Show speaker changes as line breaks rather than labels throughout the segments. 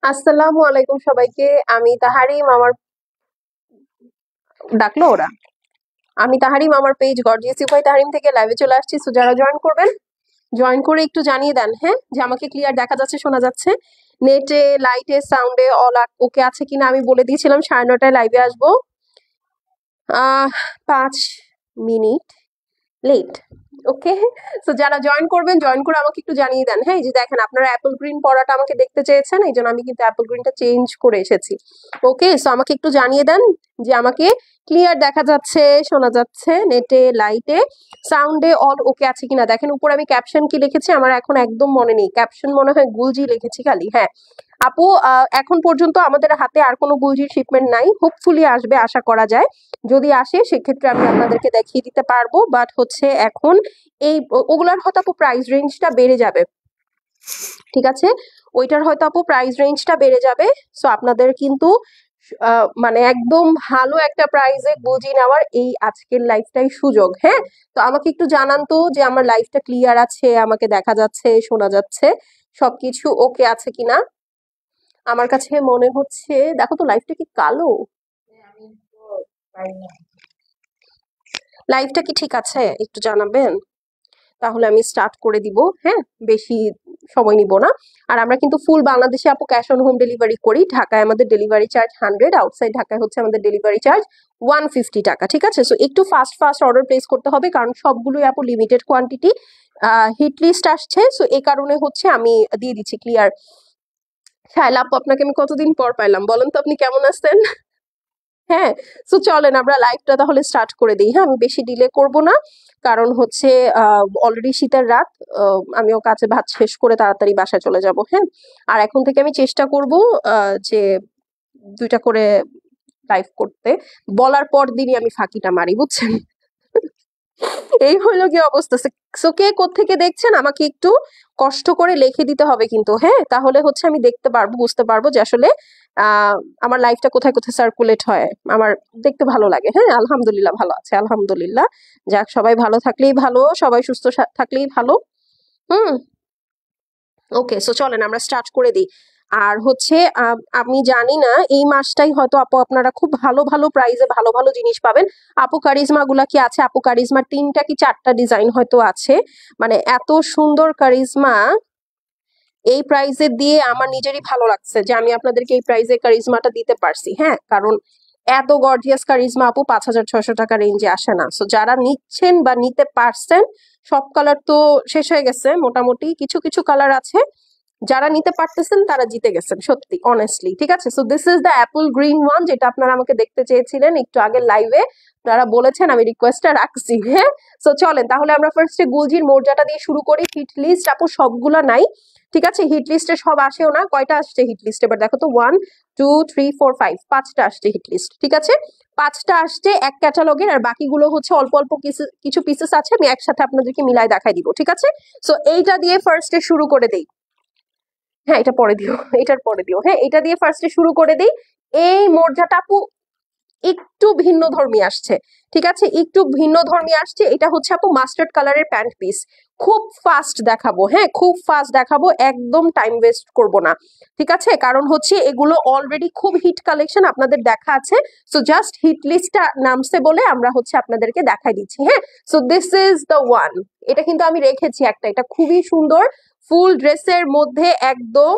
আসসালামু আলাইকুম সবাইকে। আমি তাহারিম আমার ডাকলো ওরা। আমি তাহারিম আমার পেজ গর্জিয়াস ইউফাই তাহারিম থেকে লাইভে চলে আসছি। সো যারা জয়েন করবেন জয়েন করে একটু জানিয়ে দেন, হ্যাঁ, যে আমাকে ক্লিয়ার দেখা যাচ্ছে, শোনা যাচ্ছে, নেটে, লাইটে, সাউন্ডে অল ওকে আছে কিনা। আমি বলে দিয়েছিলাম 9:30টায় লাইভে আসবো। 5 মিনিট লেট। ওকে। সো যারা জয়েন করবেন জয়েন করে আমাকে একটু জানিয়ে দেন, হ্যাঁ। এই যে দেখেন, আপনারা অ্যাপল গ্রিন পড়াটা আমাকে দেখতে চেয়েছেন, এই জন্য আমি কিন্তু অ্যাপল গ্রিনটা চেঞ্জ করে এসেছি। ওকে, সো আমাকে একটু জানিয়ে দেন যে আমাকে ক্লিয়ার দেখা যাচ্ছে, শোনা যাচ্ছে, নেটে, লাইটে, সাউন্ডে অল ওকে আছে কিনা। দেখেন উপরে আমি ক্যাপশন কি লিখেছি আমার এখন একদম মনে নেই। ক্যাপশন মনে হয় গুলজি লিখেছি খালি। হ্যাঁ আপু, এখন পর্যন্ত আমাদের হাতে আর কোনো গুলজির শিপমেন্ট নাই। হোপফুলি আসবে, আশা করা যায়। যদি আসে সেক্ষেত্রে আমি আপনাদেরকে দেখিয়ে দিতে পারবো, বাট হচ্ছে এখন এই ওগুলার হয়তো আপু প্রাইস রেঞ্জটা বেড়ে যাবে। ঠিক আছে, ওইটার হয়তো আপু প্রাইস রেঞ্জটা বেড়ে যাবে। সো আপনাদের কিন্তু মানে একদম ভালো একটা প্রাইসে বুঝি নেওয়ার এই আজকের লাইফটাই সুযোগ। হ্যাঁ, তো আমাকে একটু জানান তো যে আমার লাইফটা ক্লিয়ার আছে, আমাকে দেখা যাচ্ছে, শোনা যাচ্ছে, সবকিছু ওকে আছে কিনা। আমার কাছে মনে হচ্ছে, দেখো তো লাইফটা কি কালো, লাইফটা কি ঠিক আছে একটু জানাবেন, তাহলে আমি স্টার্ট করে দিব। হ্যাঁ, বেশি সময় নিব না। আর আমরা কিন্তু ফুল বাংলাদেশে আপু ক্যাশ অন হোম ডেলিভারি করি। ঢাকায় আমাদের ডেলিভারি চার্জ 100, আউটসাইড ঢাকায় হচ্ছে আমাদের ডেলিভারি চার্জ 150 টাকা। ঠিক আছে, সো একটু ফাস্ট ফাস্ট অর্ডার প্লেস করতে হবে, কারণ সবগুলোই আপু লিমিটেড কোয়ান্টিটি, হিট লিস্ট আসছে। সো এই কারণে হচ্ছে আমি দিয়ে দিচ্ছি ক্লিয়ার। শায়লা আপু, আপনাকে আমি কতদিন পর পাইলাম, বলেন তো আপনি কেমন আছেন? হ্যাঁ, সো চলেন আমরা লাইভটা তাহলে স্টার্ট করে দিই। হ্যাঁ, আমি বেশি ডিলে করব না, কারণ হচ্ছে অলরেডি শীতের রাত। আমিও কাজে ভাত শেষ করে তাড়াতাড়ি বাসায় চলে যাব। হ্যাঁ, আর এখন থেকে আমি চেষ্টা করব যে 2টা করে লাইভ করতে। বলার পর দিনই আমি ফাঁকিটা মারি, বুঝছেন? এই হলো কি অবস্থা। সো কে কোত্থেকে দেখছেন আমাকে একটু কষ্ট করে লিখে দিতে হবে কিন্তু, হ্যাঁ, তাহলে হচ্ছে আমি দেখতে পারবো, বুঝতে পারবো যে আসলে আহ আমার লাইফটা কোথায় কোথায় সার্কুলেট হয়, আমার দেখতে ভালো লাগে। হ্যাঁ, আলহামদুলিল্লাহ ভালো আছে, আলহামদুলিল্লাহ। যাক, সবাই ভালো থাকলেই ভালো, সবাই সুস্থ থাকলেই ভালো। হুম। ওকে, সো চলেন আমরা স্টার্ট করে দিই। আর হচ্ছে আমি জানি না, এই মাসটাই হয়তো আপু আপনারা খুব ভালো ভালো প্রাইসে ভালো ভালো জিনিস পাবেন। আপু কারিজমা গুলা কি আছে? আপু কারিজমা 3টা কি 4টা ডিজাইন হয়তো আছে। মানে এত সুন্দর কারিজমা এই প্রাইসে দিয়ে আমার নিজেরই ভালো লাগছে যে আমি আপনাদেরকে এই প্রাইসে কারিজমাটা দিতে পারছি। হ্যাঁ, কারণ এত গর্জিয়াস কারিজমা আপু 5,600 টাকা রেঞ্জে আসে না। সো যারা নিচ্ছেন বা নিতে পারছেন, সব কালার তো শেষ হয়ে গেছে মোটামুটি, কিছু কিছু কালার আছে। যারা নিতে পারতেছেন তারা জিতে গেছেন, সত্যি অনেস্টলি। ঠিক আছে, so this is the Apple green one, যেটা আপনারা আমাকে দেখতে চেয়েছিলেন একটু আগে লাইভে। আপনারা বলেছেন, আমি রিকোয়েস্টটা রাখছি। হ্যাঁ, সো চলেন তাহলে আমরা ফার্স্টে গুলজির মোর্জাটা দিয়ে শুরু করি। হিট লিস্ট আপু সবগুলা নাই, ঠিক আছে, হিট লিস্টে সব আসেও না। কয়টা আসছে হিট লিস্ট এবার দেখো তো? 1 2 3 4 5, 5টা আসছে হিট লিস্ট। ঠিক আছে, 5টা আসছে এক ক্যাটালগের, আর বাকিগুলো হচ্ছে অল্প অল্প কিছু কিছু পিসেস আছে, আমি একসাথে আপনাদেরকে মিলাই দেখাই দিব। ঠিক আছে, সো এইটা দিয়ে ফার্স্টে শুরু করে দেই। হ্যাঁ, এটা পরে দিও, এটার পরে দিও। হ্যাঁ, এটা দিয়ে ফার্স্টে শুরু করে দিই। এই মোর্জাটা আপু একটু ভিন্ন ধর্মী আসছে। ঠিক আছে, একটু ভিন্ন ধর্মী আসছে। এটা হচ্ছে আপু মাস্টার্ড কালারের প্যান্ট পিস। খুব ফাস্ট দেখাবো, হ্যাঁ, খুব ফাস্ট দেখাবো, একদম টাইম ওয়েস্ট করব না। ঠিক আছে, কারণ হচ্ছে এগুলো অলরেডি খুব হিট কালেকশন, আপনাদের দেখা আছে। সো জাস্ট হিট লিস্টটা নামছে বলে আমরা হচ্ছে আপনাদেরকে দেখাই দিচ্ছি। হ্যাঁ, so this is the one. এটা কিন্তু আমি রেখেছি একটা, এটা খুবই সুন্দর, ফুল ড্রেসের মধ্যে একদম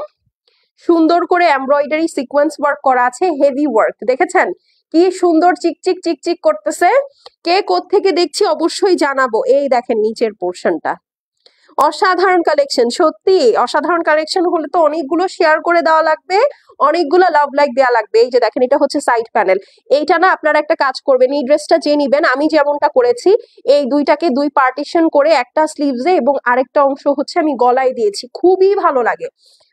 সুন্দর করে এমব্রয়ডারি সিকোয়েন্স ওয়ার্ক করা আছে, হেভি ওয়ার্ক। দেখেছেন কি সুন্দর চিকচিক চিকচিক করতেছে? কে কোত্থেকে দেখছি অবশ্যই জানাবো। এই দেখেন নিচের পোর্শনটা, অসাধারণ কালেকশন, সত্যি অসাধারণ কালেকশন। হলে তো অনেকগুলো শেয়ার করে দেওয়া লাগবে, অনেকগুলো লাভ লাইক দেওয়া লাগবে। এই যে দেখেন, এটা হচ্ছে সাইড প্যানেল। এইটা না আপনারা একটা কাজ করবেন, এই ড্রেসটা যে নিবেন, আমি যেমনটা করেছি, এই দুইটাকে 2 পার্টিশন করে একটা স্লিভসে এবং আরেকটা অংশ হচ্ছে আমি গলায় দিয়েছি। খুবই ভালো লাগে,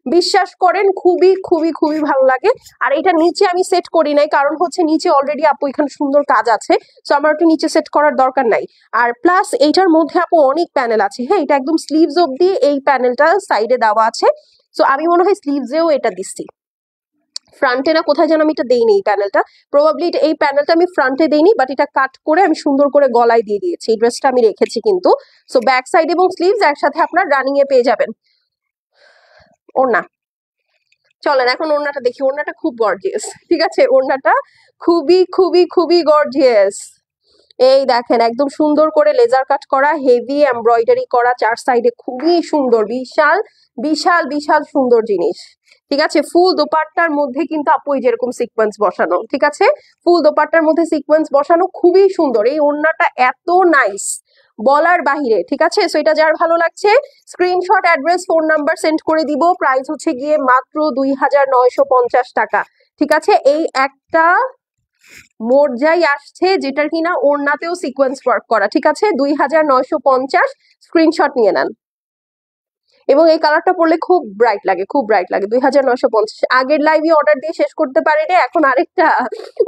বিশ্বাস করেন, খুবই খুবই খুবই ভালো লাগে। আর এটা নিচে আমি সেট করি নাই, কারণ হচ্ছে নিচে অলরেডি আপু এখানে সুন্দর কাজ আছে, তো আমার একটু নিচে সেট করার দরকার নাই। আর প্লাস এইটার মধ্যে আপু অনেক প্যানেল আছে। হ্যাঁ, এটা একদম স্লিভস অব্দি এই প্যানেলটা সাইডে দেওয়া আছে। সো আমি মনে হয় স্লিভসেও এটা দিচ্ছি, ফ্রন্টে না কোথায় যেন আমি এটা দেইনি এই প্যানেলটা। প্রবাবলি এই প্যানেলটা আমি ফ্রন্টে দেইনি, বাট এটা কাট করে আমি সুন্দর করে গলায় দিয়ে দিয়েছি। এই ড্রেসটা আমি রেখেছি কিন্তু। সো ব্যাক সাইড এবং স্লিভস একসাথে আপনার রানিং এ পেয়ে যাবেন। ওড়না, চলেন এখন ওড়নাটা দেখি, ওড়নাটা খুব গর্জিয়াস, ঠিক আছে, ওড়নাটা খুবই খুবই খুবই গর্জিয়াস। এই দেখেন একদম সুন্দর করে লেজার কাট করা, হেভি এমব্রয়ডারি করা, চার সাইডে খুবই সুন্দর, বিশাল বিশাল বিশাল সুন্দর জিনিস। ঠিক আছে, ফুল দোপাট্টার মধ্যে কিন্তু আপু এই যেরকম সিকোয়েন্স বসানো, ঠিক আছে, ফুল দোপাট্টার মধ্যে সিকোয়েন্স বসানো, খুবই সুন্দর। এই ওড়নাটা এত নাইস বলার বাহিরে, ঠিক আছে। সো এটা যার ভালো লাগছে screenshot, address, phone number send করে দিব। প্রাইস হচ্ছে গিয়ে মাত্র 2950 টাকা, ঠিক আছে। এই একটা মোরজাই আসছে যেটার কিনা ওড়নাতেও সিকোয়েন্স ওয়ার্ক করা, ঠিক আছে, 2950, স্ক্রিনশট নিয়ে নেন। এবং এই কালারটা পরলে খুব ব্রাইট লাগে, খুব ব্রাইট লাগে। 2950। আগের লাইভে অর্ডার দিয়ে শেষ করতে পারিনি, এখন আরেকটা,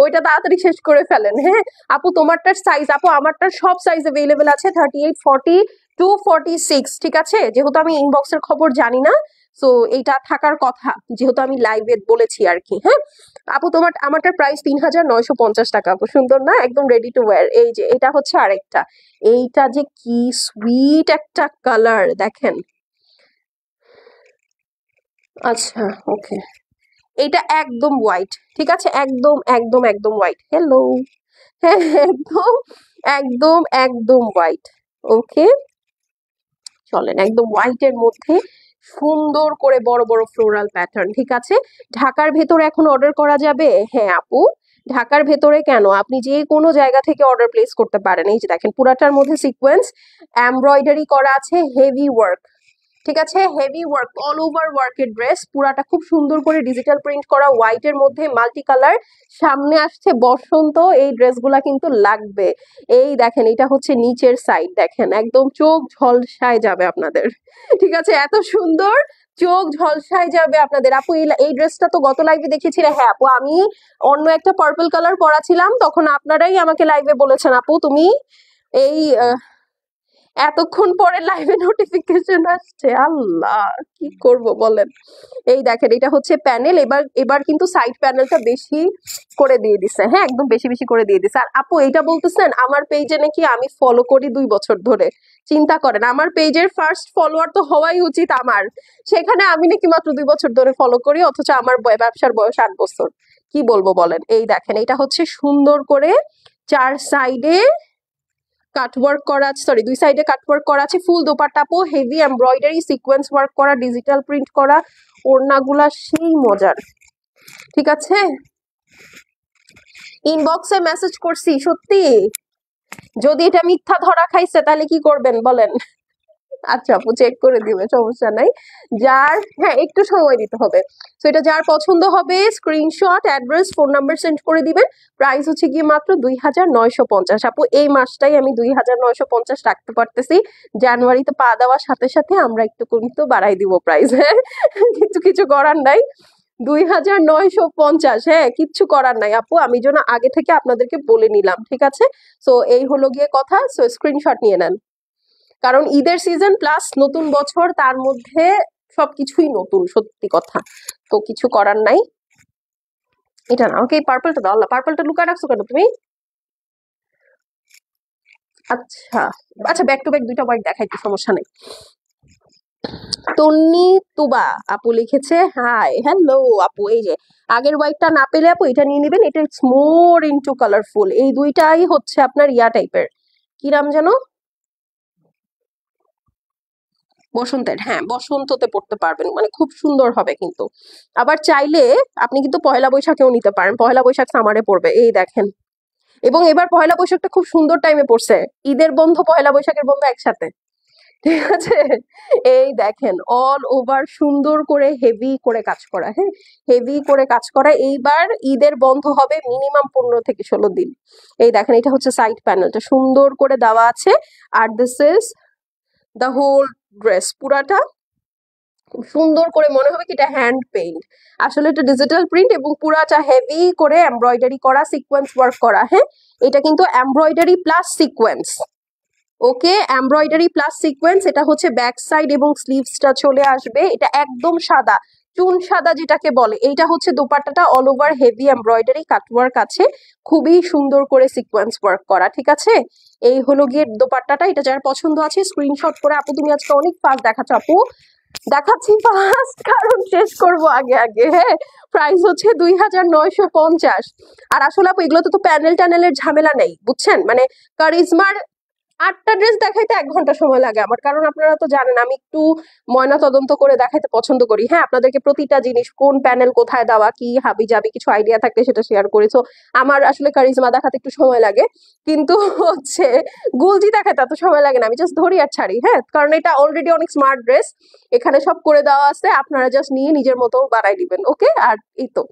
ওইটা তাড়াতাড়ি শেষ করে ফেলেন। হ্যাঁ আপু তোমারটার সাইজ, আপু আমারটার সব সাইজ অ্যাভেলেবেল আছে, 38, 40 to 46, ঠিক আছে। যেহেতু আমি ইনবক্সের খবর জানি না, সো এইটা থাকার কথা, যেহেতু আমি লাইভে বলেছি আর কি। হ্যাঁ আপু আমারটার প্রাইস 3950 টাকা। আপু সুন্দর না, একদম রেডি টু ওয়্যার। এই যে এটা হচ্ছে আরেকটা, এইটা যে কি সুইট একটা কালার দেখেন। আচ্ছা ওকে, এটা একদম হোয়াইট, ঠিক আছে, একদম একদম একদম হোয়াইট। হ্যালো, হ্যাঁ একদম একদম একদম হোয়াইট। ওকে চলেন, একদম হোয়াইটের মধ্যে সুন্দর করে বড় বড় ফ্লোরাল প্যাটার্ন, ঠিক আছে। ঢাকার ভেতরে এখন অর্ডার করা যাবে? হ্যাঁ আপু, ঢাকার ভেতরে কেন, আপনি যে কোনো জায়গা থেকে অর্ডার প্লেস করতে পারেন। এই যে দেখেন পুরাটার মধ্যে সিকোয়েন্স এমব্রয়ডারি করা আছে, হেভি ওয়ার্ক, ঠিক আছে, হেভি ওয়ার্ক, অল ওভার ওয়ার্কের ড্রেস, পুরাটা খুব সুন্দর করে ডিজিটাল প্রিন্ট করা, হোয়াইটের মধ্যে মাল্টি কালার। সামনে আসছে বসন্ত, এই ড্রেসগুলা কিন্তু লাগবে। এই দেখেন এটা হচ্ছে নিচের সাইড, দেখেন একদম চোখ ঝলসায় যাবে আপনাদের, ঠিক আছে, এত সুন্দর, চোখ ঝলসায় যাবে আপনাদের। আপু এই ড্রেসটা তো গত লাইভে দেখেছিলে। হ্যাঁ আপু, আমি অন্য একটা পার্পল কালার পরাছিলাম, তখন আপনারাই আমাকে লাইভে বলেছেন আপু তুমি এই এতক্ষণ পরে লাইভে নোটিফিকেশন আসছে, আল্লাহ কি করব বলেন। এই দেখেন এটা হচ্ছে প্যানেল, এবার এবার কিন্তু সাইড প্যানেলটা বেশি করে দিয়ে দিছে, হ্যাঁ একদম বেশি বেশি করে দিয়ে দিছে। আর আপু এটা বলতেছেন আমার পেজে নাকি আমি ফলো করি 2 বছর ধরে, চিন্তা করেন, আমার পেজের ফার্স্ট ফলোয়ার তো হওয়াই উচিত আমার, সেখানে আমি নাকি মাত্র 2 বছর ধরে ফলো করি, অথচ আমার ব্যবসার বয়স 8 বছর। কি বলবো বলেন। এই দেখেন এটা হচ্ছে সুন্দর করে চার সাইডে কাটওয়ার্ক করা আছে, সরি 2 সাইডে কাটওয়ার্ক করা আছে, ফুল দোপাট্টাপো হেভি এমব্রয়ডারি সিকোয়েন্স ওয়ার্ক করা, ডিজিটাল প্রিন্ট করা, ওড়নাগুলা সেই মজার, ঠিক আছে। ইনবক্সে মেসেজ করছি সত্যি, যদি এটা মিথ্যা ধরা খাইছে তাহলে কি করবেন বলেন। আচ্ছা আপু চেক করে দিবে, সমস্যা নাই। যার, হ্যাঁ একটু সময় দিতে হবে। তো এটা যার পছন্দ হবে screenshot, address, phone number send করে দিবেন। প্রাইস হচ্ছে গিয়ে মাত্র 2950। আপু এই মাসটাই আমি 2950 রাখতে পারতেছি, জানুয়ারিতে পা দেওয়ার সাথে সাথে আমরা একটু কিন্তু বাড়াই দিব প্রাইস। হ্যাঁ কিন্তু কিছু করার নাই, 2950, হ্যাঁ কিচ্ছু করার নাই আপু, আমি যেন আগে থেকে আপনাদেরকে বলে নিলাম, ঠিক আছে। সো এই হলো গিয়ে কথা, সো স্ক্রিনশট নিয়ে নেন, কারণ ঈদের সিজন প্লাস নতুন বছর, তার মধ্যে সবকিছুই নতুন, সত্যি কথা, তো কিছু করার নাই। এটা না, ওকে পার্পলটা দাও, আল্লাহ পার্পলটা লুকায় রাখছো কেন তুমি? আচ্ছা আচ্ছা, ব্যাক টু ব্যাক 2টা হোয়াইট দেখাইতে, সমস্যা নেই। তন্নি তুবা আপু লিখেছে হাই, হ্যালো আপু, এই যে আগের হোয়াইটটা না পেলে আপু এটা নিয়ে নেবেন, এটা ইটস মোর ইনটু কালারফুল। এই দুইটাই হচ্ছে আপনার ইয়া টাইপের, কি নাম জানো, বসন্তের, হ্যাঁ বসন্ততে পড়তে পারবেন, মানে খুব সুন্দর হবে কিন্তু। আবার চাইলে আপনি কিন্তু পয়লা বৈশাখেও নিতে পারেন, পয়লা বৈশাখ সামারে পড়বে, এই দেখেন। এবং এবার পয়লা বৈশাখটা খুব সুন্দর টাইমে পড়ছে, ঈদের বন্ধ পয়লা বৈশাখের বন্ধ একসাথে, ঠিক আছে। এই দেখেন অল ওভার সুন্দর করে হেভি করে কাজ করা, হ্যাঁ হেভি করে কাজ করা। এইবার ঈদের বন্ধ হবে মিনিমাম 15 থেকে 16 দিন। এই দেখেন এটা হচ্ছে সাইড প্যানেলটা সুন্দর করে দেওয়া আছে, আর this is the whole dress, পুরাটা সুন্দর করে মনে হবে কি এটা হ্যান্ড পেইন্ট, আসলে এটা ডিজিটাল প্রিন্ট, এবং পুরাটা হেভি করে এমব্রয়ডারি করা, সিকোয়েন্স ওয়ার্ক করা। হ্যাঁ এটা কিন্তু এমব্রয়ডারি প্লাস সিকোয়েন্স, ওকে এমব্রয়ডারি প্লাস সিকোয়েন্স। এটা হচ্ছে ব্যাক সাইড এবং স্লিভসটা চলে আসবে, এটা একদম সাদা, চুন সাদা যেটাকে বলে। এইটা হচ্ছে দোপাট্টাটা all over heavy embroidery cutwork আছে, খুবই সুন্দর করে সিকোয়েন্স ওয়ার্ক করা, ঠিক আছে। এই হলো গিয়ে দোপাট্টাটা, এটা যার পছন্দ আছে স্ক্রিনশট করে, আপু তুমি আজকে অনেক ফাস্ট দেখাচ্ছ আপু, দেখাচ্ছি ফার্স্ট, কারণ শেষ করব আগে আগে। হ্যাঁ, প্রাইস হচ্ছে 2950। আর আসলে আপু এগুলোতে তো প্যানেল ট্যানেলের ঝামেলা নেই, বুঝছেন? মানে কারিজমার 8টা ড্রেস দেখাইতে 1 ঘন্টা সময় লাগে আমার, কারণ আপনারা তো জানেন আমি একটু ময়না তদন্ত করে দেখাইতে পছন্দ করি। হ্যাঁ, আপনাদেরকে প্রতিটা জিনিস কোন প্যানেল কোথায় দেওয়া কি হাবি জাবি কিছু আইডিয়া থাকলে সেটা শেয়ার করি। তো আমার আসলে কারিজমা দেখাতে একটু সময় লাগে, কিন্তু হচ্ছে গুলজি দেখাতে এত সময় লাগে না, আমি জাস্ট ধরি আর ছাড়ি। হ্যাঁ, কারণ এটা অলরেডি অনেক স্মার্ট ড্রেস, এখানে সব করে দেওয়া আছে, আপনারা জাস্ট নিয়ে নিজের মতো বানাই দিবেন। ওকে, আর এই তো।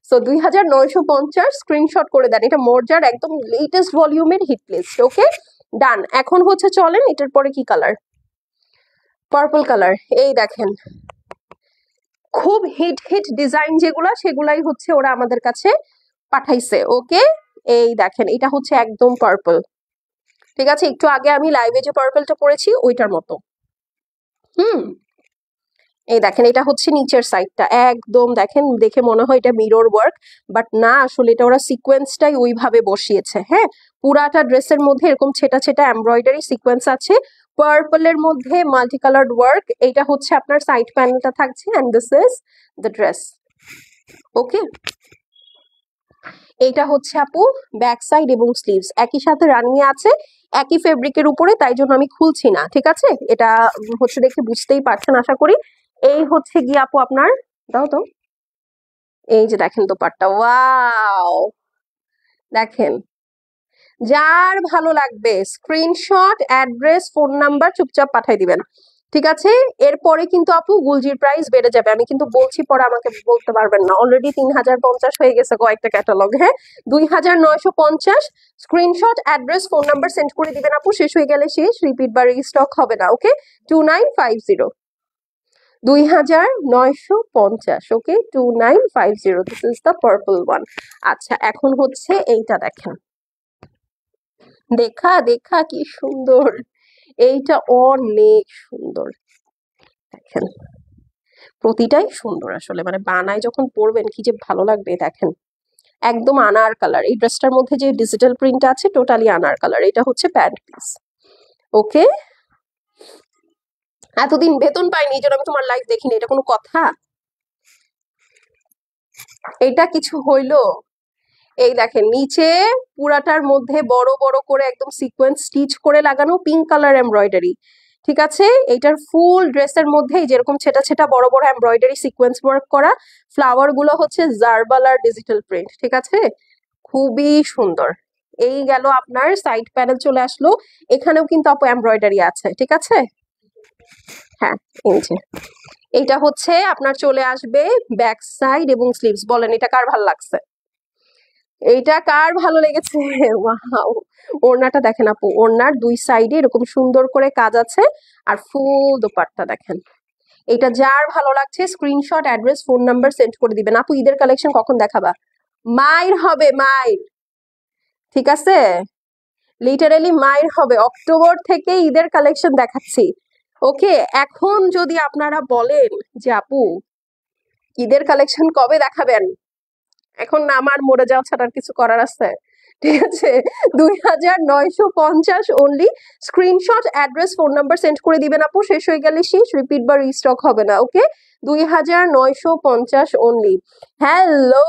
সো 2950 স্ক্রিনশট করে দেন, এটা মোর্জার একদম লেটেস্ট ভলিউমের হিট লিস্ট। ওকে ডান। এখন হচ্ছে চলেন এটার পরে কি কালার, পার্পল কালার। এই দেখেন খুব হিট হিট ডিজাইন যেগুলা সেগুলাই হচ্ছে ওরা আমাদের কাছে পাঠাইছে। ওকে, এই দেখেন এটা হচ্ছে একদম পার্পল, ঠিক আছে? একটু আগে আমি লাইভে যে পার্পলটা পরেছি ওইটার মতো। হুম, এই দেখেন এটা হচ্ছে নিচের সাইডটা, একদম দেখেন দেখে মনে হয় এটা মিরর ওয়ার্ক, বাট না, আসলে এটা ওরা সিকোয়েন্সটাই ওইভাবে বসিয়েছে। হ্যাঁ, পুরাটা ড্রেসের মধ্যে এরকম ছেটা ছেটা এমব্রয়ডারি সিকোয়েন্স আছে, পার্পলের মধ্যে মাল্টি কালার্ড ওয়ার্ক। এটা হচ্ছে আপনার সাইড প্যানেলটা থাকছে, and this is the dress. Okay, এইটা হচ্ছে আপু ব্যাক সাইড এবং স্লিভস একই সাথে রানিং এ আছে, একই ফেব্রিকের উপরে, তাই জন্য আমি খুলছি না। ঠিক আছে, এটা হচ্ছে দেখে বুঝতেই পারছেন আশা করি। এই হচ্ছে গিয়ে আপু আপনার, দাও তো, এই যে দেখেন দোপাট্টা, ওয়াও দেখেন। যার ভালো লাগবে স্ক্রিনশট, অ্যাড্রেস, ফোন নাম্বার চুপচাপ পাঠিয়ে দিবেন। ঠিক আছে, এরপরে কিন্তু আপু গুলজির প্রাইস বেড়ে যাবে, আমি কিন্তু বলছি, পরে আমাকে বলতে পারবেন না। অলরেডি 3050 হয়ে গেছে কয়েকটা ক্যাটালগ। হ্যাঁ, 2950 screenshot, address, phone number send করে দিবেন আপু, শেষ হয়ে গেলে শেষ, রিপিট বা রিস্টক হবে না। ওকে, 2950, 2950। ওকে, 2950, this is the purple one. আচ্ছা, এখন হচ্ছে এইটা দেখেন, দেখা দেখা কি সুন্দর, এইটা অনেক সুন্দর। দেখেন প্রতিটাই সুন্দর আসলে, মানে বানায় যখন পরবেন কি যে ভালো লাগবে। দেখেন একদম আনার কালার, এই ড্রেসটার মধ্যে যে ডিজিটাল প্রিন্ট আছে টোটালি আনার কালার। এটা হচ্ছে প্যান্ট পিস। ওকে, এতদিন বেতন পাইনি এই জন্য আমি তোমার লাইফ দেখিনি, এটা কোনো কথা? এটা কিছু হইলো? এই দেখেন নিচে পুরাটার মধ্যে বড় বড় করে একদম সিকোয়েন্স স্টিচ করে লাগানো পিঙ্ক কালার এমব্রয়ডারি। ঠিক আছে, এইটার ফুল ড্রেসের মধ্যে যেরকম ছেটা ছেটা বড় বড় এমব্রয়ডারি সিকোয়েন্স ওয়ার্ক করা, ফ্লাওয়ার গুলো হচ্ছে জারবাল আর ডিজিটাল প্রিন্ট। ঠিক আছে, খুবই সুন্দর। এই গেল আপনার সাইড প্যানেল চলে আসলো, এখানেও কিন্তু আপু এমব্রয়ডারি আছে। ঠিক আছে, হ্যাঁ, এই যে এইটা হচ্ছে আপনার চলে আসবে ব্যাক সাইড এবং স্লিভস। বলেন এটা কার ভালো লাগছে? এইটা কার ভালো লেগেছে? ওয়াও, ওড়নাটা দেখেন আপু, ওড়নার দুই সাইডে এরকম সুন্দর করে কাজ আছে, আর ফুল দোপাট্টা দেখেন। এটা যার ভালো লাগছে screenshot, address, phone number send করে দিবেন। আপু ঈদের কালেকশন কখন দেখাবা? মায়ের হবে, মায়ের। ঠিক আছে, লিটারালি মায়ের হবে, অক্টোবর থেকে ঈদের কালেকশন দেখাচ্ছি। ওকে, এখন যদি আপনারা বলেন যে আপু ঈদের কালেকশন কবে দেখাবেন, এখন না আমার মরে যাওয়া ছাড়া আর কিছু করার আছে। ঠিক আছে, 2950 only, screenshot, address, phone number send করে দিবেন আপু, শেষ হয়ে গেলে শেষ, রিপিট বা রিস্টক হবে না। ওকে, 2950 অনলি। হ্যালো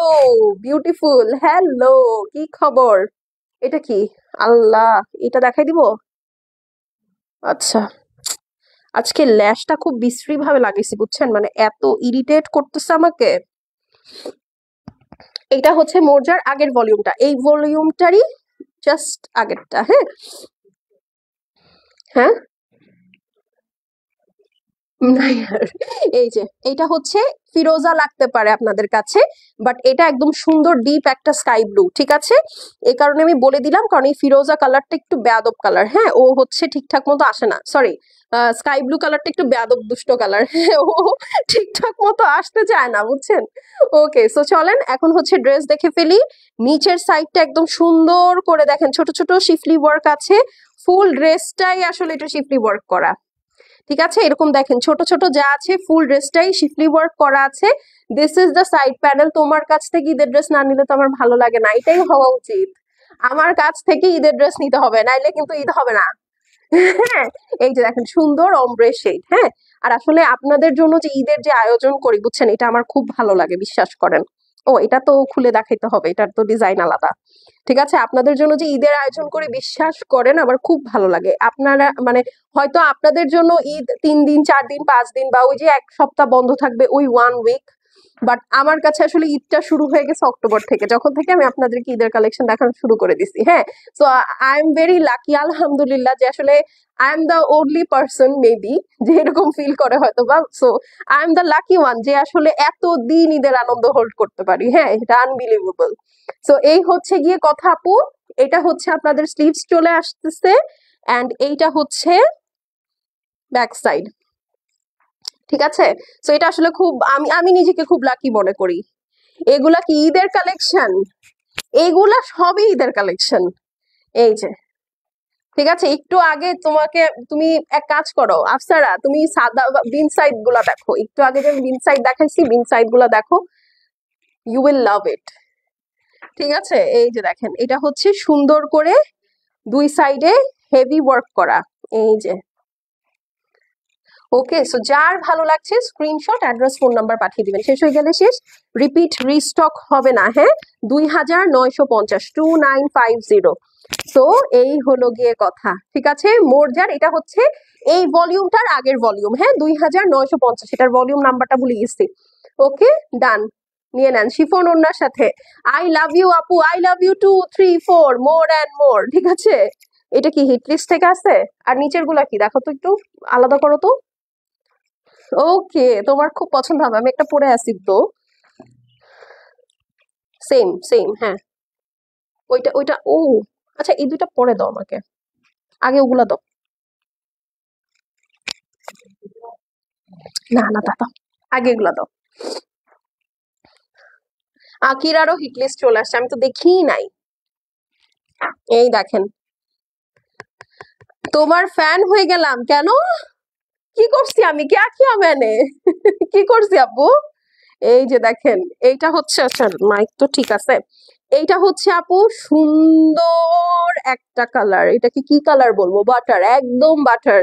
বিউটিফুল, হ্যালো, কি খবর? এটা কি, আল্লাহ, এটা দেখাই দিব। আচ্ছা, আজকে ল্যাশটা খুব বিশ্রী ভাবে লাগাইছি, বুঝছেন, মানে এত ইরিটেট করতেছে আমাকে। এটা হচ্ছে মোর্জার আগের ভলিউমটা, এই ভলিউমটারই জাস্ট আগেরটা। হ্যাঁ, হ্যাঁ, এই যে এইটা হচ্ছে ফিরোজা লাগতে পারে আপনাদের কাছে, বাট এটা একদম সুন্দর ডিপ একটা স্কাই ব্লু। ঠিক আছে, এই কারণে আমি বলে দিলাম, কারণ এই ফিরোজা কালারটা একটু বেয়াদব কালার। হ্যাঁ, ও হচ্ছে ঠিকঠাক মতো আসে না, সরি, স্কাই ব্লু কালারটা একটু বেয়াদব দুষ্ট কালার। ও ঠিকঠাক মতো আসতে চায় না, বুঝছেন? ওকে, সো চলেন এখন হচ্ছে ড্রেস দেখে ফেলি। নিচের সাইডটা একদম সুন্দর করে দেখেন, ছোট ছোট শিফলি ওয়ার্ক আছে, ফুল ড্রেসটাই আসলে এটা শিফলি ওয়ার্ক করা। ঠিক আছে, এরকম দেখেন ছোট ছোট যা আছে ফুল ড্রেসটাই শিফলি ওয়ার্ক করা আছে। This is the side panel. তোমার কাছ থেকে ঈদের ড্রেস না নিলে তো আমার ভালো লাগে না, এটাই হওয়া উচিত। আমার কাছ থেকে ঈদের ড্রেস নিতে হবে, নাইলে কিন্তু ঈদ হবে না। হ্যাঁ, এই যে দেখেন সুন্দর ombre shade, হ্যাঁ। আর আসলে আপনাদের জন্য যে ঈদের যে আয়োজন করি বুঝছেন, এটা আমার খুব ভালো লাগে, বিশ্বাস করেন। ও এটা তো খুলে দেখাইতে হবে, এটার তো ডিজাইন আলাদা। ঠিক আছে, আপনাদের জন্য যে ঈদের আয়োজন করি বিশ্বাস করেন আমার খুব ভালো লাগে। আপনারা মানে হয়তো আপনাদের জন্য ঈদ 3 দিন 4 দিন 5 দিন বা ওই যে 1 সপ্তাহ বন্ধ থাকবে, ওই 1 উইক, বাট আমার কাছে আসলে ঈদটা শুরু হয়ে গেছে অক্টোবর থেকে, যখন থেকে আমি আপনাদেরকে ঈদের কালেকশন দেখানো শুরু করে দিছি, হ্যাঁ। So I am very lucky, আলহামদুলিল্লাহ, যে আসলে I am the only person maybe যে এরকম ফিল করে হয়তো বা। So I am the lucky one যে আসলে এতদিন ঈদের আনন্দ হোল্ড করতে পারি, হ্যাঁ, এটা আনবিলিভেবল। সো এই হচ্ছে গিয়ে কথা আপু, এটা হচ্ছে আপনাদের স্লিভস চলে আসতেছে, এন্ড এইটা হচ্ছে ব্যাক সাইড। ঠিক আছে, সো এটা আসলে খুব, আমি আমি নিজেকে খুব লাকি মনে করি। এগুলা কি ঈদের কালেকশন? এগুলা সবই ঈদের কালেকশন। এই যে, ঠিক আছে, একটু আগে তোমাকে, তুমি এক কাজ করো আফসারা, তুমি সাদা বিন সাইড গুলা দেখো, একটু আগে যে বিন সাইড দেখাইছি, বিন সাইড গুলা দেখো, ইউ উইল লাভ ইট। ঠিক আছে, এই যে দেখেন, এটা হচ্ছে সুন্দর করে 2 সাইডে হেভি ওয়ার্ক করা, এই যে। ওকে, সো যার ভালো লাগছে স্ক্রিনশট, অ্যাড্রেস, ফোন নাম্বার পাঠিয়ে দিবেন। শেষ হয়ে গেলে শেষ, রিপিট রিস্টক হবে না, হ্যাঁ। 2950, 2950। তো এই হলো গিয়ে কথা, ঠিক আছে। মোরজার এটা হচ্ছে এই ভলিউমটার আগের ভলিউম, হ্যাঁ, 2950, এটার ভলিউম নাম্বারটা ভুলে গেছি। ওকে, ডান, নিয়ে নেন শিফন ওনার সাথে। আই লাভ ইউ আপু, I love you 2 3 4 more and more. ঠিক আছে, এটা কি হিট লিস্ট থেকে আছে? আর নিচের গুলা কি দেখো তো, একটু আলাদা করো তো। ওকে, তোমার খুব পছন্দ হবে, আমি একটা পরে আসি তো। সেম সেম, হ্যাঁ, ওইটা ওইটা, ও আচ্ছা, এই দুইটা পরে দাও আমাকে, আগে ওগুলা দাও। না না দাদা, আগে এগুলা দাও। আকিরারও হিট লিস্ট চলে আসছে, আমি তো দেখিই নাই। এই দেখেন, তোমার ফ্যান হয়ে গেলাম কেন? কি করছি আমি, কে আঁকিয়া মেনে কি করছি আপু? এই যে দেখেন, এইটা হচ্ছে, আচ্ছা মাইক তো ঠিক আছে, এইটা হচ্ছে আপু সুন্দর একটা কালার, এটাকে কি কালার বলবো, বাটার, একদম বাটার,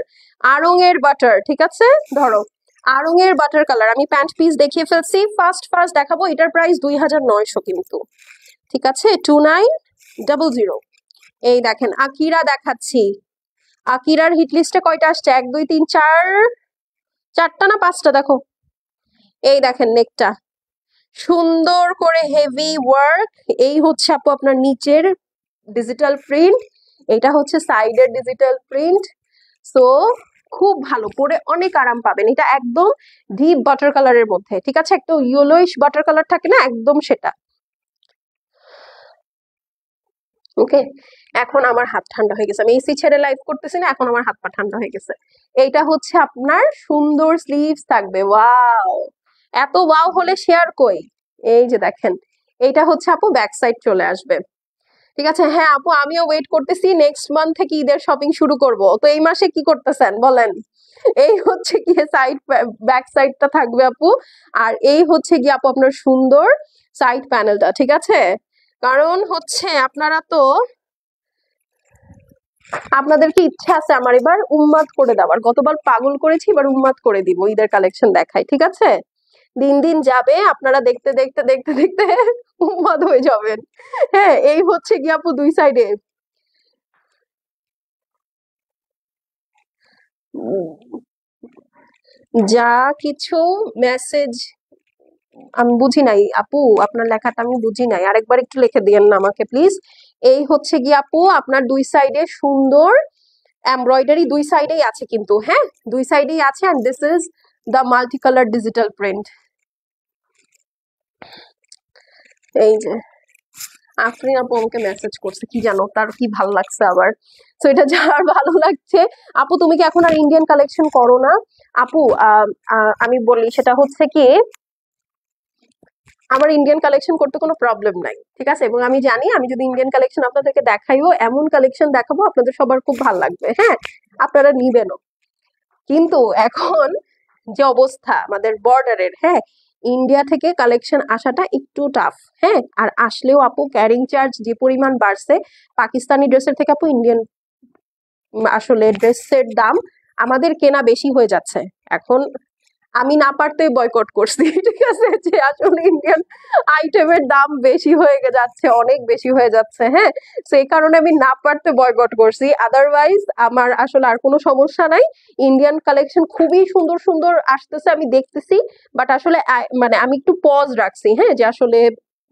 আড়ং-এর বাটার। ঠিক আছে, ধরো আড়ং-এর বাটার কালার। আমি প্যান্ট পিস দেখিয়ে ফেলছি, ফার্স্ট ফার্স্ট দেখাবো, এটার প্রাইস 2900 কিন্তু। ঠিক আছে, 2900। এই দেখেন আকিরা দেখাচ্ছি, আকিরার হিট লিস্টে কয়টা আসছে, 1 2 3 4, 4টা না 5টা, দেখো। এই দেখেন নেকটা সুন্দর করে হেভি ওয়ার্ক, এই হচ্ছে আপু আপনার নিচের ডিজিটাল প্রিন্ট, এটা হচ্ছে সাইডের ডিজিটাল প্রিন্ট। সো খুব ভালো, পরে অনেক আরাম পাবেন। এটা একদম ডিপ বাটার কালারের মধ্যে, ঠিক আছে, একটু ইয়েলোইশ বাটার কালার থাকে না, একদম সেটা। ওকে, এখন আমার হাত ঠান্ডা হয়ে গেছে, আমি এসি ছেড়ে লাইভ করতেছি না, এখন আমার হাত পা ঠান্ডা হয়ে গেছে। এইটা হচ্ছে আপনার সুন্দর স্লিভস থাকবে, ওয়াও, এত ওয়াও হলে শেয়ার কই। এই যে দেখেন, এইটা হচ্ছে আপু ব্যাক সাইড চলে আসবে। ঠিক আছে, হ্যাঁ আপু, আমিও ওয়েট করতেছি, নেক্সট মান্থ থেকে ঈদের শপিং শুরু করব, তো এই মাসে কি করতেছেন বলেন। এই হচ্ছে গিয়ে সাইড, ব্যাক সাইডটা থাকবে আপু, আর এই হচ্ছে গিয়ে আপু আপনার সুন্দর সাইড প্যানেলটা। ঠিক আছে, কারণ হচ্ছে আপনারা তো, আপনাদের কি ইচ্ছা আছে আমার এবার উন্মাদ করে দেওয়ার, গতবার পাগল করেছি, এবার উন্মাদ করে দিব, ঈদের কালেকশন দেখাই। ঠিক আছে, দিন দিন যাবে, আপনারা দেখতে দেখতে দেখতে দেখতে উন্মাদ হয়ে যাবেন। হ্যাঁ, এই হচ্ছে কি আপু 2 সাইডে যা কিছু মেসেজ, আমি বুঝি নাই আপু, আপনার লেখাটা আমি বুঝি নাই, আরেকবার একটু লিখে দিয়েন না আমাকে প্লিজ। এই হচ্ছে কি আপু আপনার 2 সাইডে সুন্দর এমব্রয়ডারি, 2 সাইডেই আছে কিন্তু, হ্যাঁ, 2 সাইডেই আছে, and this is the multi colour digital print. এই যে আফরিন আপু আমাকে মেসেজ করছে, কি জানো তার কি ভালো লাগছে আবার। তো এটা যার ভালো লাগছে, আপু তুমি কি এখন আর ইন্ডিয়ান কালেকশন করো না? আপু আমি বলি, সেটা হচ্ছে কি, আমার ইন্ডিয়ান কালেকশন করতে কোনো প্রবলেম নাই, ঠিক আছে, এবং আমি জানি আমি যদি ইন্ডিয়ান কালেকশন আপনাদেরকে দেখাইও, এমন কালেকশন দেখাবো আপনাদের সবার খুব ভালো লাগবে, হ্যাঁ, আপনারা নিবেনও। কিন্তু এখন যে অবস্থা আমাদের বর্ডারের, হ্যাঁ, ইন্ডিয়া থেকে কালেকশন আসাটা একটু টাফ, হ্যাঁ, আর আসলেও আপু ক্যারিং চার্জ যে পরিমাণ বাড়ছে, পাকিস্তানি ড্রেসের থেকে আপু ইন্ডিয়ান আসলে ড্রেসের দাম আমাদের কেনা বেশি হয়ে যাচ্ছে এখন। আমি না পারতেই বয়কট করছি, ঠিক আছে, যে আসলে ইন্ডিয়ান আইটেমের দাম বেশি হয়ে যাচ্ছে, অনেক বেশি হয়ে যাচ্ছে। হ্যাঁ, সেই কারণে আমি না পারতে বয়কট করছি, আদারওয়াইজ আমার আসলে আর কোনো সমস্যা নাই। ইন্ডিয়ান কালেকশন খুবই সুন্দর সুন্দর আসতেছে, আমি দেখতেছি, বাট আসলে মানে আমি একটু পজ রাখছি, হ্যাঁ, যে আসলে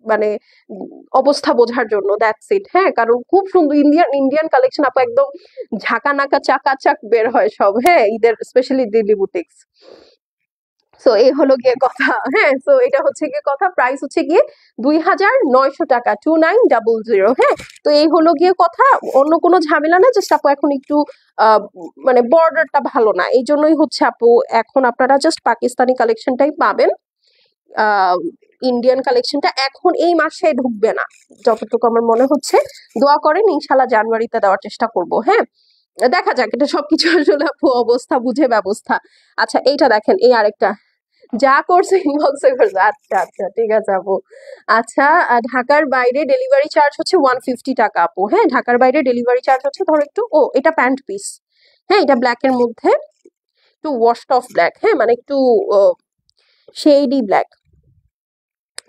মানে অবস্থা বোঝার জন্য, দ্যাটস ইট। হ্যাঁ, কারণ খুব সুন্দর ইন্ডিয়ান ইন্ডিয়ান কালেকশন আপু, একদম ঝাঁকা নাকা চাকাচাক বের হয় সব, হ্যাঁ, ঈদের স্পেশালি দিল্লি বুটিক্স। সো এই হলো গিয়ে কথা। হ্যাঁ, সো এটা হচ্ছে গিয়ে কথা, প্রাইস হচ্ছে গিয়ে 2,900 টাকা, 2900। হ্যাঁ, তো এই হলো গিয়ে কথা, অন্য কোনো ঝামেলা না, জাস্ট আপু এখন একটু মানে বর্ডারটা ভালো না, এই জন্যই হচ্ছে আপু এখন আপনারা জাস্ট পাকিস্তানি কালেকশনটাই পাবেন। ইন্ডিয়ান কালেকশনটা এখন এই মাসে ঢুকবে না যতটুকু আমার মনে হচ্ছে। দোয়া করেন, ইনশাল্লাহ জানুয়ারিতে দেওয়ার চেষ্টা করব। হ্যাঁ, দেখা যাক, এটা সবকিছু আসলে আপু অবস্থা বুঝে ব্যবস্থা। আচ্ছা, এইটা দেখেন, এই আরেকটা যা করছে ইনবক্সে করছে। আচ্ছা আচ্ছা, ঠিক আছে আপু। আচ্ছা, ঢাকার বাইরে ডেলিভারি চার্জ হচ্ছে 150 টাকা আপু। হ্যাঁ, ঢাকার বাইরে ডেলিভারি চার্জ হচ্ছে, ধরো একটু, ও এটা প্যান্ট পিস। হ্যাঁ, এটা ব্ল্যাক এর মধ্যে, একটু ওয়াশড অফ ব্ল্যাক, হ্যাঁ, মানে একটু শেডি ব্ল্যাক।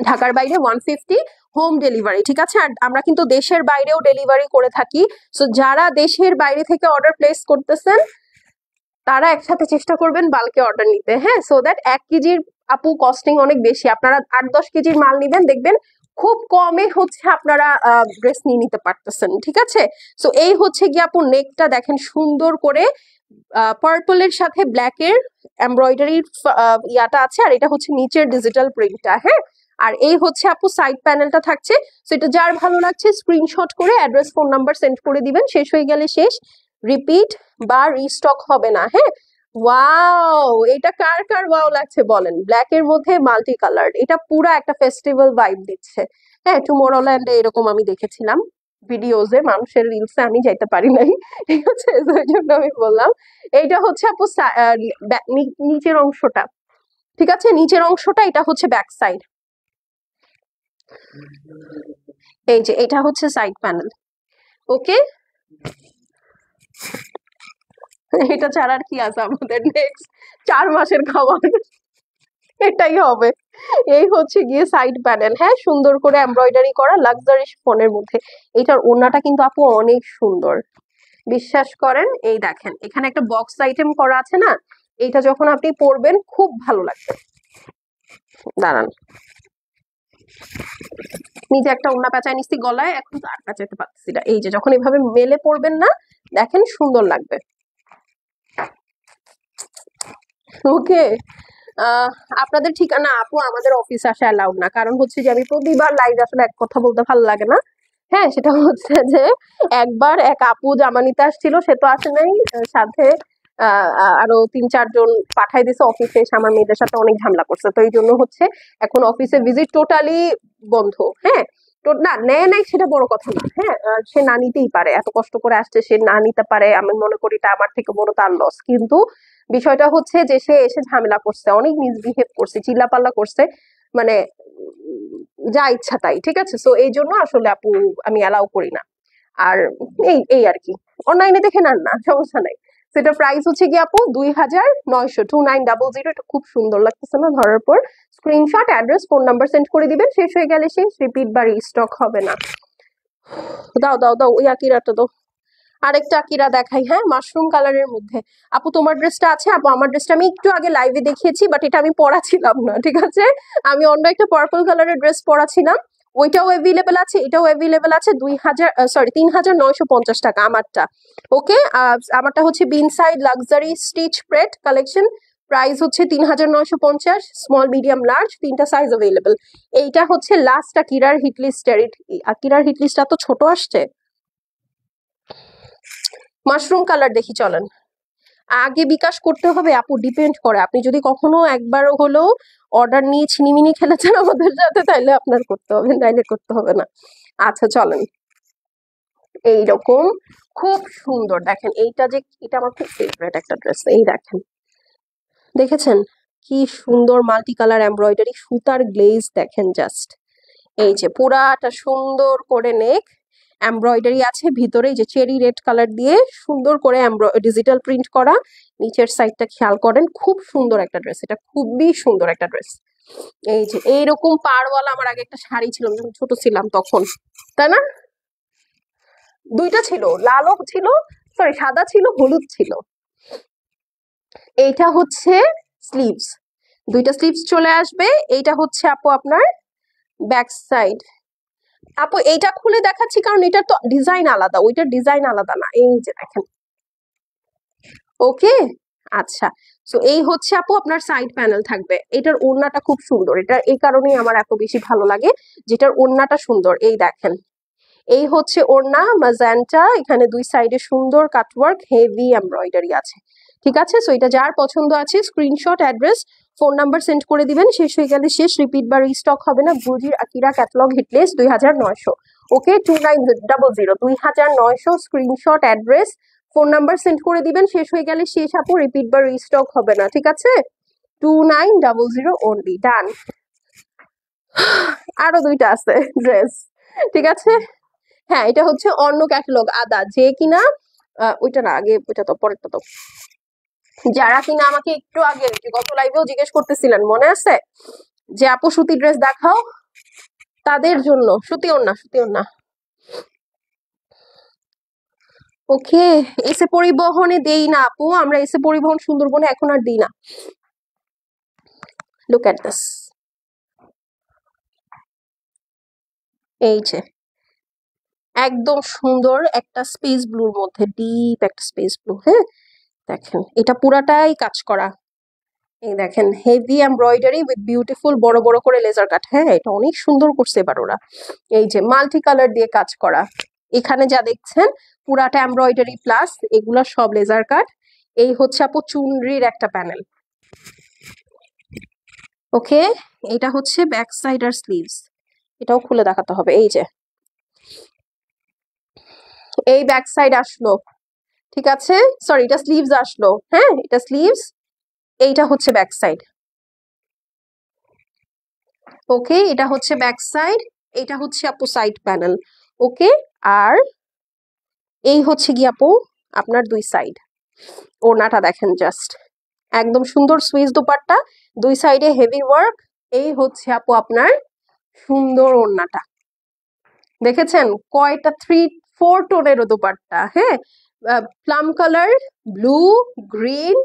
ঢাকার বাইরে 150, হোম ডেলিভারি, ঠিক আছে। আর আমরা কিন্তু দেশের বাইরেও ডেলিভারি করে থাকি। সো যারা দেশের বাইরে থেকে অর্ডার প্লেস করতেছেন তারা একসাথে চেষ্টা করবেন বাল্কে অর্ডার নিতে। হ্যাঁ, সো দ্যাট 1 কেজির আপু কস্টিং অনেক বেশি, আপনারা 8-10 কেজির মাল নিবেন, দেখবেন খুব কমে হচ্ছে আপনারা ড্রেস নিয়ে নিতে পারতেছেন, ঠিক আছে। সো এই হচ্ছে গিয়ে আপু নেকটা দেখেন সুন্দর করে পার্পলের সাথে ব্ল্যাকের এমব্রয়ডারি ইয়াটা আছে, আর এটা হচ্ছে নিচের ডিজিটাল প্রিন্টটা। হ্যাঁ, আর এই হচ্ছে আপু সাইড প্যানেলটা থাকছে। সো এটা যার ভালো লাগছে স্ক্রিনশট করে অ্যাড্রেস ফোন নাম্বার সেন্ড করে দিবেন, শেষ হয়ে গেলে শেষ, রিপিট বা রিস্টক হবে না। হ্যাঁ, ওয়াও, এটা কার কার ওয়াও লাগছে বলেন, ব্ল্যাক এর মধ্যে মাল্টি কালার, এটা পুরা একটা ফেস্টিভ্যাল ভাইব দিচ্ছে। হ্যাঁ, টুমোরোল্যান্ডে এরকম আমি দেখেছিলাম ভিডিওজে, মানুষের রিলসে, আমি যাইতে পারি নাই, ঠিক আছে, ওই জন্য আমি বললাম। এইটা হচ্ছে আপু নিচের অংশটা, ঠিক আছে, নিচের অংশটা, এটা হচ্ছে ব্যাক সাইড। এই যে এটা হচ্ছে সাইড প্যানেল। ওকে, এটা ছাড়া আর কি আছে আমাদের, নেক্সট 4 মাসের খাবার এটাই হবে। এই হচ্ছে গিয়ে সাইড প্যানেল। হ্যাঁ, সুন্দর করে এমব্রয়ডারি করা লাক্সারি ফোনের মধ্যে। এটার ওড়নাটা কিন্তু আপু অনেক সুন্দর, বিশ্বাস করেন। এই দেখেন, এখানে একটা বক্স আইটেম করা আছে না, এইটা যখন আপনি পরবেন খুব ভালো লাগবে। দাঁড়ান, নিজে একটা ওড়না পেঁচায় নিচ্ছি গলায়, এখন তো আর পেঁচাইতে পারতেছি না। এই যে যখন এভাবে মেলে পরবেন না, দেখেন সুন্দর লাগবে। ওকে, আপনাদের ঠিকানা আপু আমাদের অফিস আসা অ্যালাউড না, কারণ হচ্ছে যে আমি প্রতিবার লাইভ আসলে এক কথা বলতে ভালো লাগে না। হ্যাঁ, সেটা হচ্ছে যে একবার এক আপু জামা নিতে আসছিল, সে তো আসে নাই, সাথে আরো 3-4 জন পাঠাই দিছে অফিসে, এসে আমার মেয়েদের সাথে অনেক ঝামেলা করছে, তো এই জন্য হচ্ছে এখন অফিসে ভিজিট টোটালি বন্ধ। হ্যাঁ, তো না নেয় নাই সেটা বড় কথা না। হ্যাঁ, সে না নিতেই পারে, এত কষ্ট করে আসছে, সে না নিতে পারে, আমি মনে করি এটা আমার থেকে বড় তার লস। কিন্তু বিষয়টা হচ্ছে যে সে এসে ঝামেলা করছে, অনেক মিসবিহেভ করছে, চিল্লাপাল্লা করছে, মানে যা ইচ্ছা তাই, ঠিক আছে। সো এই জন্য আসলে আপু আমি অ্যালাউ করি না। আর এই এই আর কি, অনলাইনে দেখে নেন না, সমস্যা নাই। সেটা প্রাইস হচ্ছে কি আপু 2,900, 2900। এটা খুব সুন্দর লাগতেছে না ধরার পর? Screenshot, address, phone number send করে দিবেন, শেষ হয়ে গেলে শেষ, রিপিট বা রিস্টক হবে না। দাও দাও দাও, ওই আকিরাটা দাও। আরেকটা আকিরা দেখাই, হ্যাঁ, মাশরুম কালারের মধ্যে। আপু তোমার ড্রেসটা আছে? আপু আমার ড্রেসটা আমি একটু আগে লাইভে দেখিয়েছি, বাট এটা আমি পরা ছিলাম না, ঠিক আছে, আমি অন্য একটা পার্পল কালারের ড্রেস পরা ছিলাম। ওইটাও অ্যাভেলেবেল আছে, এটাও অ্যাভেলেবেল আছে। 3,950 টাকা আমারটা। ওকে, আমারটা হচ্ছে Bin Saeed luxury stitch pret collection, price হচ্ছে 3,950, স্মল মিডিয়াম লার্জ, 3টা সাইজ অ্যাভেলেবেল। এইটা হচ্ছে লাস্ট আকিরার হিট লিস্টের। আকিরার হিট লিস্টটা তো ছোট আসছে। মাশরুম কালার দেখি, চলেন। আগে বিকাশ করতে হবে আপু, ডিপেন্ড করে, আপনি যদি কখনো একবার হলেও অর্ডার নিয়ে ছিনিমিনি খেলেছেন আমাদের সাথে, তাইলে আপনার করতে হবে, নাইলে করতে হবে না। আচ্ছা চলেন, এইরকম খুব সুন্দর দেখেন, এইটা যে, এটা আমার খুব ফেভারিট একটা ড্রেস। এই দেখেন, দেখেছেন কি সুন্দর মাল্টি কালার এমব্রয়ডারি, সুতার গ্লেজ দেখেন জাস্ট। এই যে পুরাটা সুন্দর করে নেক, এমব্রয়ডারি আছে ভিতরে, যে চেরি রেড কালার দিয়ে সুন্দর করে ডিজিটাল প্রিন্ট করা। নিচের সাইডটা খেয়াল করেন, খুব সুন্দর একটা ড্রেস, এটা খুবই সুন্দর একটা ড্রেস। এই যে এইরকম পাড়ওয়ালা আমার আগে একটা শাড়ি ছিল যখন ছোট ছিলাম তখন, তাই না? দুইটা ছিল, লালও ছিল, সরি সাদা ছিল, হলুদ ছিল। এইটা হচ্ছে স্লিভস, দুইটা স্লিভস চলে আসবে। এইটা হচ্ছে আপু আপনার ব্যাক সাইড। আপু এইটা খুলে দেখাচ্ছি কারণ এটার তো ডিজাইন আলাদা, ওইটার ডিজাইন আলাদা না। এই যে দেখেন, ওকে আচ্ছা। সো এই হচ্ছে আপু আপনার সাইড প্যানেল থাকবে। এটার ওড়নাটা খুব সুন্দর, এটা এই কারণেই আমার এত বেশি ভালো লাগে, যেটার ওড়নাটা সুন্দর। এই দেখেন, এই হচ্ছে ওড়না ম্যাজেন্টা, এখানে দুই সাইডে সুন্দর কাটওয়ার্ক, হেভি এমব্রয়ডারি আছে। ঠিক আছে, সো এটা যার পছন্দ আছে screenshot, address, phone number send করে দিবেন। শেষ হয়ে গেলে শেষ, রিপিট বা রিস্টক হবে না। গুজির আকিরা ক্যাটালগ হিটলেস 2900, ওকে 2900 2900, screenshot, address, phone number send করে দিবেন। শেষ হয়ে গেলে শেষ আপু, রিপিট বা রিস্টক হবে না। ঠিক আছে, 2900 অনলি, ডান। আরো দুইটা আছে ড্রেস, ঠিক আছে। হ্যাঁ, এটা হচ্ছে অন্য ক্যাটালগ আদা, যে কিনা ওইটা না, আগে ওইটা তো পরেরটা তো, যারা কিনা আমাকে একটু আগে গত লাইভেও জিজ্ঞেস করতেছিলেন, মনে আছে যে আপু সুতি ড্রেস দেখাও, তাদের জন্য সুতি ওড়না, সুতি ওড়না। ওকে, এসে পরিবহনে দেই না আপু, আমরা এসে পরিবহন সুন্দরবনে এখন আর দিই না। লুক এট দিস, এই যে একদম সুন্দর একটা স্পেস ব্লুর মধ্যে, ডিপ একটা স্পেস ব্লু। হ্যাঁ দেখেন, এটা পুরাটাই কাজ করা। এই দেখেন, হেভি এমব্রয়ডারি উইথ বিউটিফুল বড় বড় করে লেজার কাট। হ্যাঁ, এটা অনেক সুন্দর করছে এবার ওরা। এই যে মাল্টি কালার দিয়ে কাজ করা, এখানে যা দেখছেন পুরাটা এমব্রয়ডারি প্লাস এগুলা সব লেজার কাট। এই হচ্ছে আপু চুনরির একটা প্যানেল। ওকে, এটা হচ্ছে ব্যাক সাইড আর স্লিভস, এটাও খুলে দেখাতে হবে। এই যে এই ব্যাক সাইড আসলো, ঠিক আছে, সরি এটা স্লিভস আসলো। হ্যাঁ, এটা স্লিভস, এইটা হচ্ছে ব্যাক সাইড। ওকে, এটা হচ্ছে ব্যাক সাইড, এটা হচ্ছে আপু সাইড প্যানেল। ওকে, আর এই হচ্ছে কি আপু আপনার দুই সাইড। ওড়নাটা দেখেন জাস্ট, একদম সুন্দর সুইস দুপাট্টা, দুই সাইডে হেভি ওয়ার্ক। এই হচ্ছে আপু আপনার সুন্দর ওড়নাটা, দেখেছেন কয়টা 3-4 টোনের দুপাট্টা। হ্যাঁ, plum colour, blue, green,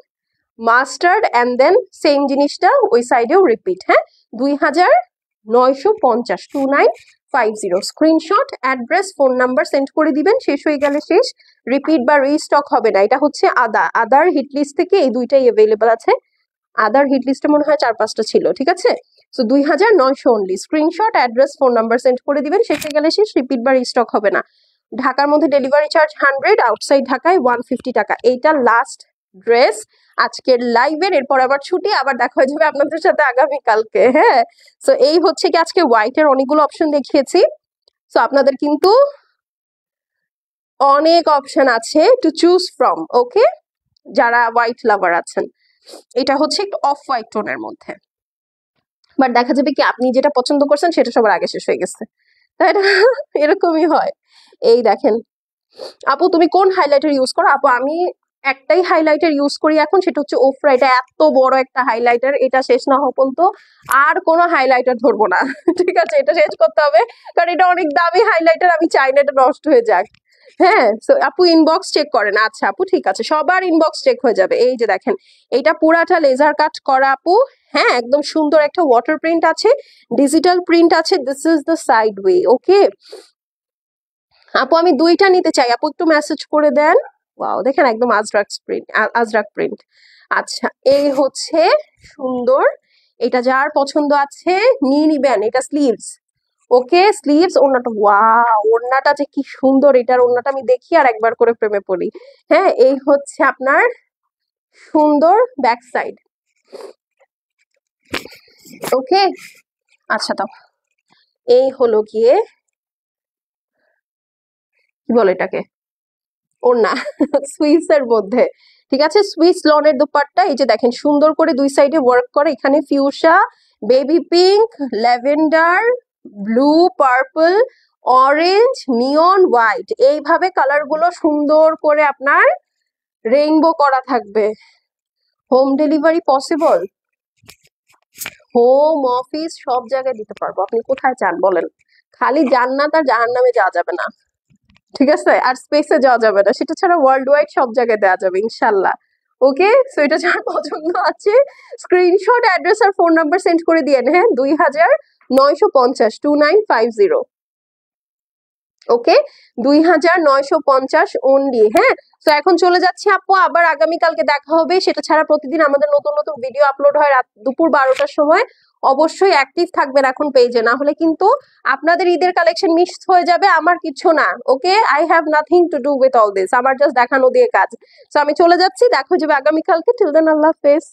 mustard, and then same জিনিসটা ওই সাইডেও রিপিট। হ্যাঁ, 2950, 2950। Screenshot, address, phone number send করে দিবেন। শেষ হয়ে গেলে শেষ, রিপিট বা রিস্টক হবে না। এটা হচ্ছে আদার হিট লিস্ট থেকে এই দুইটাই অ্যাভেলেবল আছে। আদার হিট লিস্টে মনে হয় 4-5টা ছিল। ঠিক আছে, so 2900 only. Screenshot, address, phone number send করে দিবেন। শেষ হয়ে গেলে শেষ, রিপিট বা রিস্টক হবে না। ঢাকার মধ্যে ডেলিভারি চার্জ 100, আউটসাইড ঢাকায় 150 টাকা। এইটা লাস্ট ড্রেস আজকের লাইভের, এরপর আবার ছুটি, আবার দেখা হয়ে যাবে আপনাদের সাথে আগামীকালকে। হ্যাঁ, সো এই হচ্ছে কি আজকে হোয়াইটের অনেকগুলো অপশন দেখিয়েছি। সো আপনাদের কিন্তু অনেক অপশন আছে টু চুজ ফ্রম। ওকে, যারা হোয়াইট লাভার আছেন, এটা হচ্ছে একটু অফ হোয়াইট টোনের মধ্যে, বাট দেখা যাবে কি আপনি যেটা পছন্দ করছেন সেটা সবার আগে শেষ হয়ে গেছে, তাই না? এরকমই হয়। এই দেখেন আপু, তুমি কোন হাইলাইটার ইউজ করো? আপু আমি একটাই হাইলাইটার ইউজ করি এখন, সেটা হচ্ছে ওফরা। এটা এত বড় একটা হাইলাইটার, এটা শেষ না হওয়া পর্যন্ত আর কোনো হাইলাইটার ধরবো না। ঠিক আছে, এটা শেষ করতে হবে, কারণ এটা অনেক দামি হাইলাইটার, আমি চাই না এটা নষ্ট হয়ে যাক। হ্যাঁ, সো আপু ইনবক্স চেক করেন। আচ্ছা আপু ঠিক আছে, সবার ইনবক্স চেক হয়ে যাবে। এই যে দেখেন, এটা পুরাটা লেজার কাট করা আপু। হ্যাঁ, একদম সুন্দর একটা ওয়াটার প্রিন্ট আছে, ডিজিটাল প্রিন্ট আছে। This is the side way. Okay আপু, আমি দুইটা নিতে চাই, আপু একটু মেসেজ করে দেন। ওয়াও, দেখেন একদম আজরাক প্রিন্ট। আচ্ছা, এই হচ্ছে সুন্দর, এটা যার পছন্দ আছে নিয়ে নিবেন। এটা স্লিভস, ওকে স্লিভস। ওড়নাটা, ওয়াও ওড়নাটা যে কি সুন্দর, এটার ওড়নাটা আমি দেখি আর একবার করে প্রেমে পড়ি। হ্যাঁ, এই হচ্ছে আপনার সুন্দর ব্যাক সাইড। ওকে আচ্ছা, তো এই হলো গিয়ে কি বলে এটাকে, ওড়না সুইস এর মধ্যে। ঠিক আছে, সুইস লনের দুপাট্টা। এই যে দেখেন সুন্দর করে দুই সাইডে ওয়ার্ক করে, এখানে fuchsia, baby pink, lavender, blue, purple, orange, neon white, এইভাবে কালার গুলো সুন্দর করে আপনার রেইনবো করা থাকবে। Home delivery possible, home office সব জায়গায় দিতে পারবো। আপনি কোথায় চান বলেন, খালি জান্নাত আর জাহান্নামে যাওয়া যাবে না, ঠিক আছে, আর স্পেসে যাওয়া যাবে না, সেটা ছাড়া ওয়ার্ল্ড ওয়াইড সব জায়গায় দেওয়া যাবে ইনশাল্লাহ। ওকে, সো এটা যার পছন্দ আছে স্ক্রিনশট, অ্যাড্রেস আর ফোন নাম্বার সেন্ড করে দিয়েন। হ্যাঁ, 2950 2950। ওকে, 2950 অনলি। হ্যাঁ, তো এখন চলে যাচ্ছি আপু, আবার আগামীকালকে দেখা হবে। সেটা ছাড়া প্রতিদিন আমাদের নতুন নতুন ভিডিও আপলোড হয় রাত দুপুর 12টার সময়। অবশ্যই অ্যাক্টিভ থাকবেন এখন পেজে, না হলে কিন্তু আপনাদের ঈদের কালেকশন মিস হয়ে যাবে, আমার কিছু না। Okay, I have nothing to do with all this, আমার জাস্ট দেখানো দিয়ে কাজ। তো আমি চলে যাচ্ছি, দেখা হয়ে যাবে আগামীকালকে। টিল দেন, আল্লাহ হাফেজ।